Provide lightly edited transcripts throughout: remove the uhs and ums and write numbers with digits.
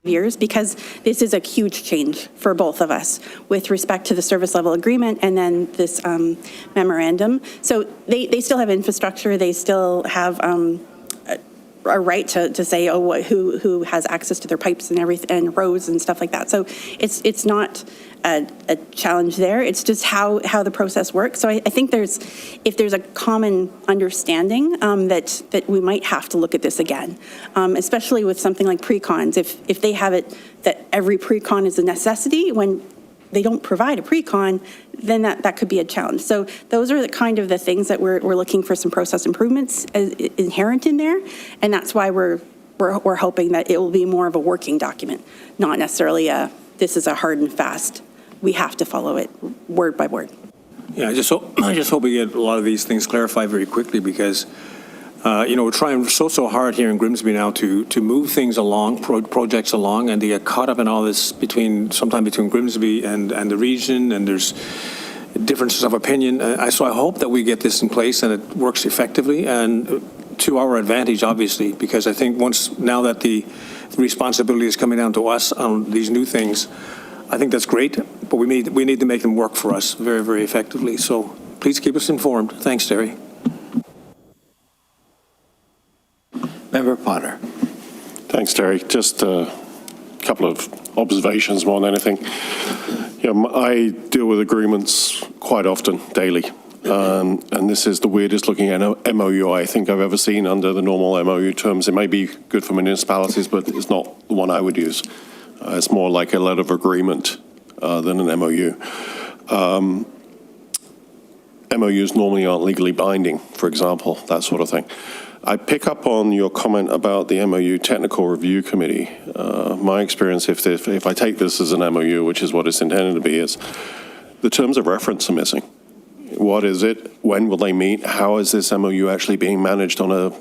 years, because this is a huge change for both of us with respect to the service level agreement and then this memorandum. So they still have infrastructure, they still have a right to say, oh, who has access to their pipes and everything, and roads and stuff like that. So it's not a challenge there. It's just how the process works. So I think if there's a common understanding that we might have to look at this again, especially with something like pre-cons. If they have it that every pre-con is a necessity when they don't provide a pre-con, then that could be a challenge. So those are the things that we're looking for some process improvements inherent in there, and that's why we're hoping that it will be more of a working document, not necessarily this is a hard and fast. We have to follow it word by word. Yeah, I just hope we get a lot of these things clarified very quickly, because we're trying so hard here in Grimsby now to move things along, projects along, and they get caught up in all this sometime between Grimsby and the region, and there's differences of opinion. So I hope that we get this in place and it works effectively and to our advantage, obviously, because I think now that the responsibility is coming down to us on these new things, I think that's great, but we need to make them work for us very, very effectively. So please keep us informed. Thanks, Terry. Member Potter. Thanks, Terry. Just a couple of observations more than anything. I deal with agreements quite often, daily, and this is the weirdest looking MOU I think I've ever seen under the normal MOU terms. It may be good for municipalities, but it's not the one I would use. It's more like a letter of agreement than an MOU. MOUs normally aren't legally binding, for example, that sort of thing. I pick up on your comment about the MOU Technical Review Committee. My experience, if I take this as an MOU, which is what it's intended to be, is the terms of reference are missing. What is it? When will they meet? How is this MOU actually being managed on a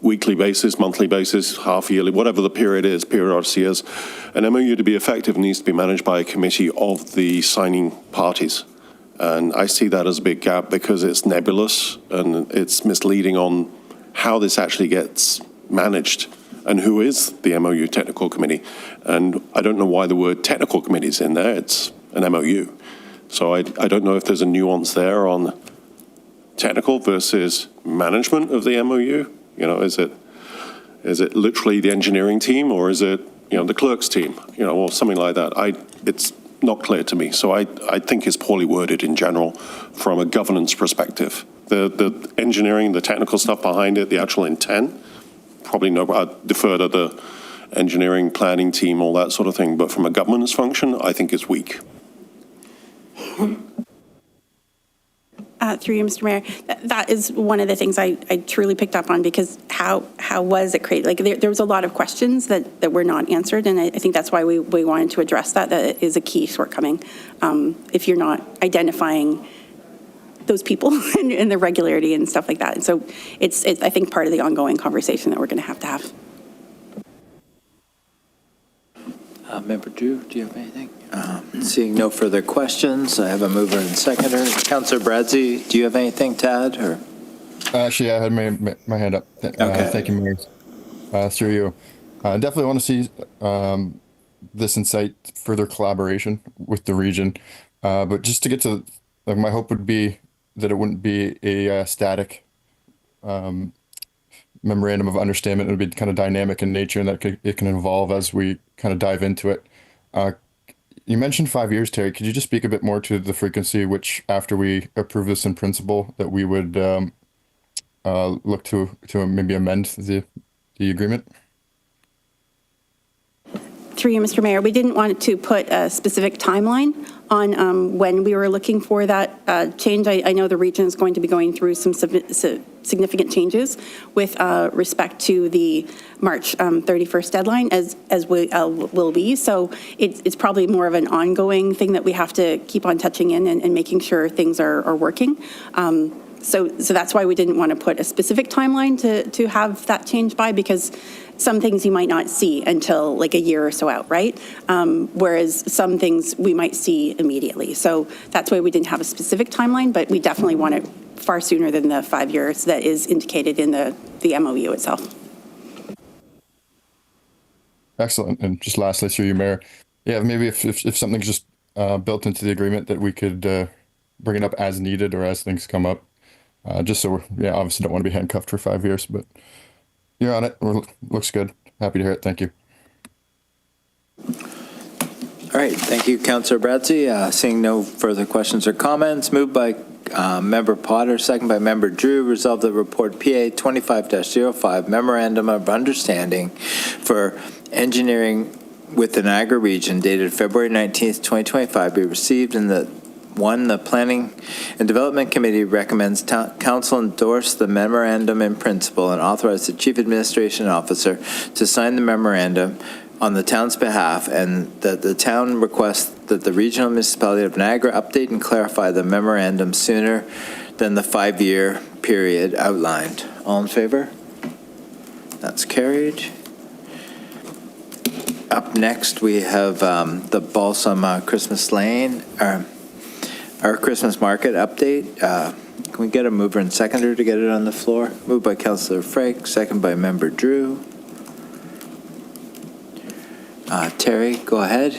weekly basis, monthly basis, half yearly, whatever the periodicity is? An MOU to be effective needs to be managed by a committee of the signing parties. And I see that as a big gap because it's nebulous and it's misleading on how this actually gets managed and who is the MOU Technical Committee. And I don't know why the word technical committee is in there. It's an MOU. So I don't know if there's a nuance there on technical versus management of the MOU. Is it literally the engineering team, or is it the clerk's team, or something like that? It's not clear to me. So I think it's poorly worded in general from a governance perspective. The engineering, the technical stuff behind it, the actual intent, probably I'd defer to the engineering planning team, all that sort of thing. But from a governance function, I think it's weak. Through you, Mr. Mayor, that is one of the things I truly picked up on, because how was it created? Like there was a lot of questions that were not answered, and I think that's why we wanted to address that. That is a key shortcoming. If you're not identifying those people and the regularity and stuff like that. And so it's I think part of the ongoing conversation that we're going to have. Member Drew, do you have anything? Seeing no further questions, I have a mover and seconder. Councillor Bradzi, do you have anything to add? Or? Actually, I had my hand up. Okay. Thank you, Mayor. Through you. I definitely want to see this incite further collaboration with the region. But just to get to, my hope would be that it wouldn't be a static memorandum of understanding. It would be kind of dynamic in nature, and that it can evolve as we kind of dive into it. You mentioned 5 years, Terry. Could you just speak a bit more to the frequency which, after we approve this in principle, that we would look to maybe amend the agreement? Through you, Mr. Mayor, we didn't want to put a specific timeline on when we were looking for that change. I know the region is going to be going through some significant changes with respect to the March 31st deadline, as we will be. So it's probably more of an ongoing thing that we have to keep on touching in and making sure things are working. So that's why we didn't want to put a specific timeline to have that change by, because some things you might not see until like a year or so out, right? Whereas some things we might see immediately. So that's why we didn't have a specific timeline, but we definitely want it far sooner than the 5 years that is indicated in the MOU itself. Excellent. And just lastly, through you, Mayor, yeah, maybe if something's just built into the agreement that we could bring it up as needed or as things come up, just so we're, obviously don't want to be handcuffed for 5 years, but you're on it. Looks good. Happy to hear it. Thank you. All right, thank you, Councillor Bradzi. Seeing no further questions or comments, moved by Member Potter, second by Member Drew, resolved that report PA 25-05, Memorandum of Understanding for Engineering with the Niagara Region dated February 19th, 2025 be received, and that one, the Planning and Development Committee recommends Council endorse the memorandum in principle and authorize the Chief Administration Officer to sign the memorandum on the town's behalf, and that the town requests that the Regional Municipality of Niagara update and clarify the memorandum sooner than the 5-year period outlined. All in favor? That's carried. Up next, we have the Balsam Christmas Lane, our Christmas market update. Can we get a mover and seconder to get it on the floor? Moved by Councillor Frake, second by Member Drew. Terry, go ahead.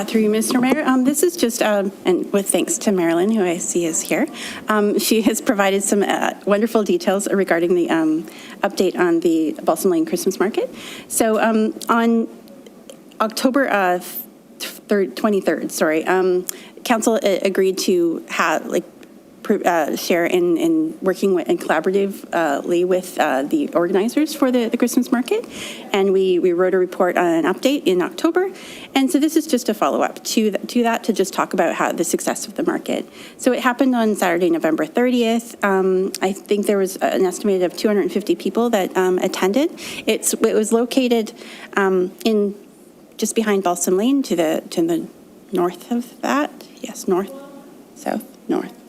Through you, Mr. Mayor, this is just, and with thanks to Marilyn, who I see is here, she has provided some wonderful details regarding the update on the Balsam Lane Christmas Market. So on October 23rd, Council agreed to have share in working with and collaboratively with the organizers for the Christmas market, and we wrote a report on an update in October, and so this is just a follow-up to that to just talk about how the success of the market. So it happened on Saturday, November 30th. I think there was an estimated of 250 people that attended. It was located in just behind Balsam Lane to the north of that. Yes, north, south, north.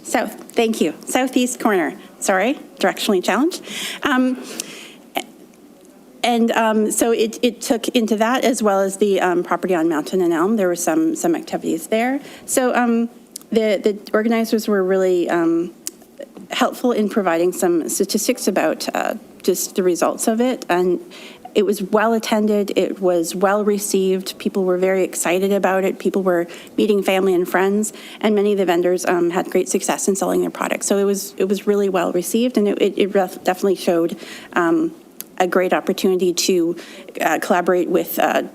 South, thank you. Southeast corner. Sorry, directionally challenged. So it took into that, as well as the property on Mountain and Elm. There were some activities there. So the organizers were really helpful in providing some statistics about just the results of it. And it was well attended. It was well received. People were very excited about it. People were meeting family and friends, and many of the vendors had great success in selling their products. So it was really well received, and it definitely showed a great opportunity to collaborate with a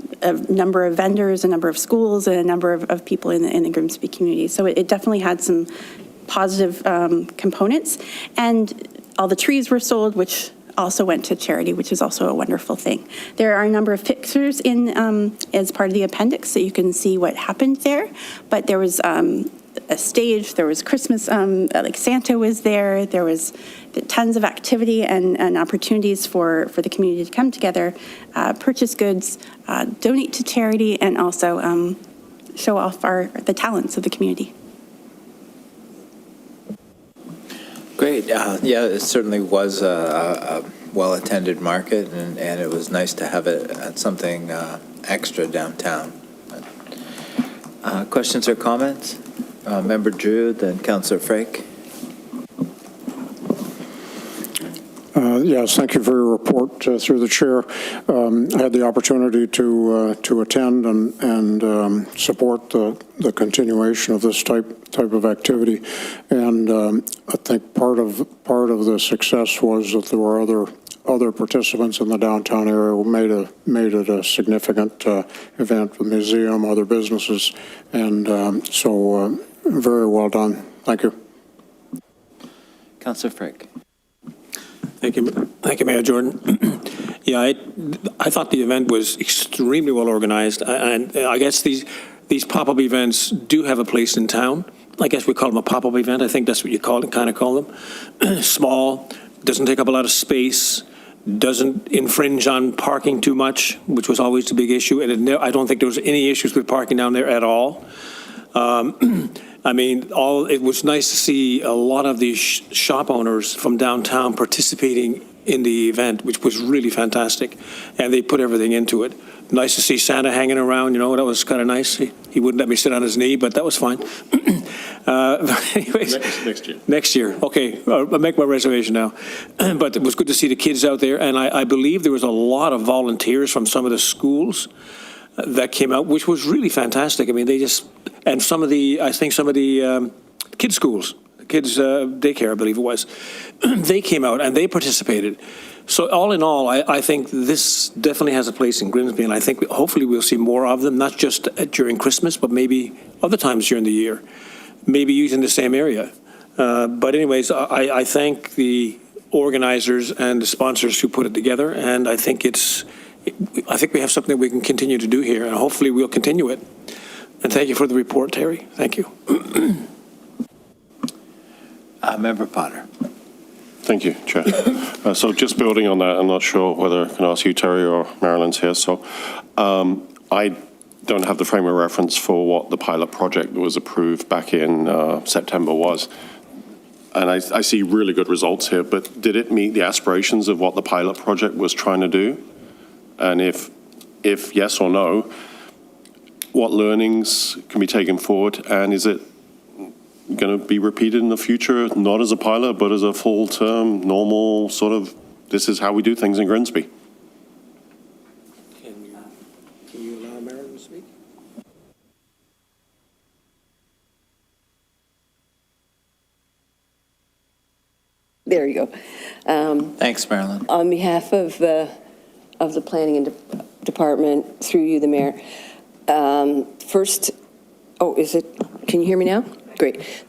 number of vendors, a number of schools, and a number of people in the Grimsby community. So it definitely had some positive components, and all the trees were sold, which also went to charity, which is also a wonderful thing. There are a number of pictures in as part of the appendix, so you can see what happened there. But there was a stage, there was Christmas, like Santa was there. There was tons of activity and opportunities for the community to come together, purchase goods, donate to charity, and also show off the talents of the community. Great. Yeah, it certainly was a well-attended market, and it was nice to have it at something extra downtown. Questions or comments? Member Drew, then Councillor Frake. Yes, thank you for your report through the chair. I had the opportunity to attend and support the continuation of this type of activity, and I think part of the success was that there were other participants in the downtown area who made it a significant event. The museum, other businesses, and so very well done. Thank you. Councillor Frake. Thank you, Mayor Jordan. Yeah, I thought the event was extremely well organized, and I guess these pop-up events do have a place in town. I guess we call them a pop-up event. I think that's what you call them. Small, doesn't take up a lot of space, doesn't infringe on parking too much, which was always the big issue. And I don't think there was any issues with parking down there at all. I mean, it was nice to see a lot of these shop owners from downtown participating in the event, which was really fantastic, and they put everything into it. Nice to see Santa hanging around, that was kind of nice. He wouldn't let me sit on his knee, but that was fine. Anyways. Next year. Next year, okay. I'll make my reservation now. But it was good to see the kids out there, and I believe there was a lot of volunteers from some of the schools that came out, which was really fantastic. I mean, and I think some of the kids' schools, kids' daycare, I believe it was, they came out and they participated. So all in all, I think this definitely has a place in Grimsby, and I think hopefully we'll see more of them, not just during Christmas, but maybe other times during the year, maybe using the same area. But anyways, I thank the organizers and the sponsors who put it together, and I think we have something that we can continue to do here, and hopefully we'll continue it. And thank you for the report, Terry. Thank you. Member Potter. Thank you, Chair. So just building on that, I'm not sure whether I can ask you, Terry, or Marilyn's here. So I don't have the frame of reference for what the pilot project that was approved back in September was. And I see really good results here, but did it meet the aspirations of what the pilot project was trying to do? And if yes or no, what learnings can be taken forward? And is it going to be repeated in the future, not as a pilot, but as a full-term, normal sort of, this is how we do things in Grimsby? Can you allow Marilyn to speak? There you go. Thanks, Marilyn. On behalf of the Planning and Department, through you, the Mayor, first, can you hear me now? Great.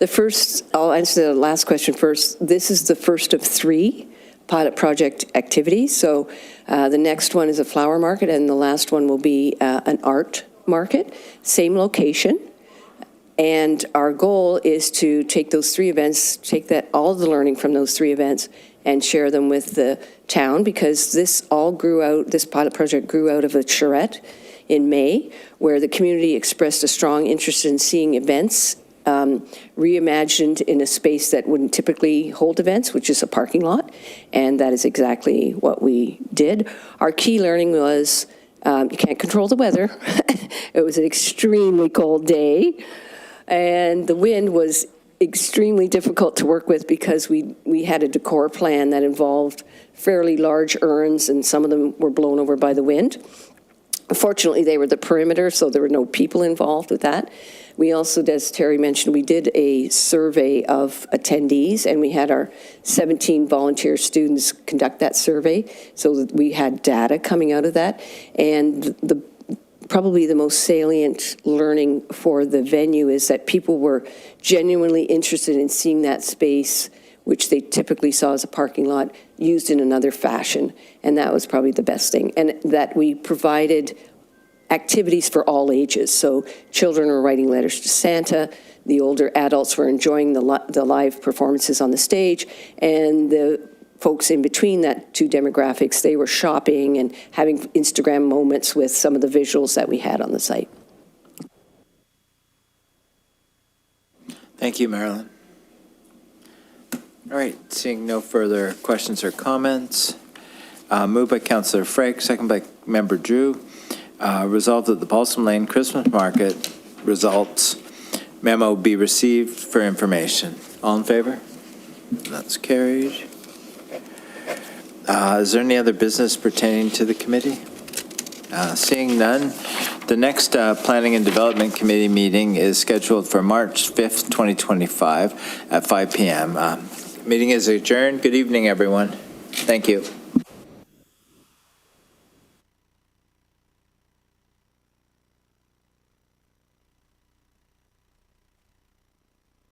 I'll answer the last question first. This is the first of 3 pilot project activities. So the next one is a flower market, and the last one will be an art market, same location. And our goal is to take those 3 events, all of the learning from those 3 events, and share them with the town, because this pilot project grew out of a charrette in May, where the community expressed a strong interest in seeing events reimagined in a space that wouldn't typically hold events, which is a parking lot, and that is exactly what we did. Our key learning was you can't control the weather. It was an extremely cold day, and the wind was extremely difficult to work with because we had a decor plan that involved fairly large urns, and some of them were blown over by the wind. Fortunately, they were the perimeter, so there were no people involved with that. We also, as Terry mentioned, we did a survey of attendees, and we had our 17 volunteer students conduct that survey, so that we had data coming out of that. And probably the most salient learning for the venue is that people were genuinely interested in seeing that space, which they typically saw as a parking lot, used in another fashion. And that was probably the best thing. And that we provided activities for all ages. So children were writing letters to Santa, the older adults were enjoying the live performances on the stage, and the folks in between that 2 demographics, they were shopping and having Instagram moments with some of the visuals that we had on the site. Thank you, Marilyn. All right, seeing no further questions or comments, moved by Councillor Frake, second by Member Drew. Resolved that the Balsam Lane Christmas Market results memo be received for information. All in favor? That's carried. Is there any other business pertaining to the committee? Seeing none, the next Planning and Development Committee meeting is scheduled for March 5th, 2025 at 5 p.m. Meeting is adjourned. Good evening, everyone. Thank you.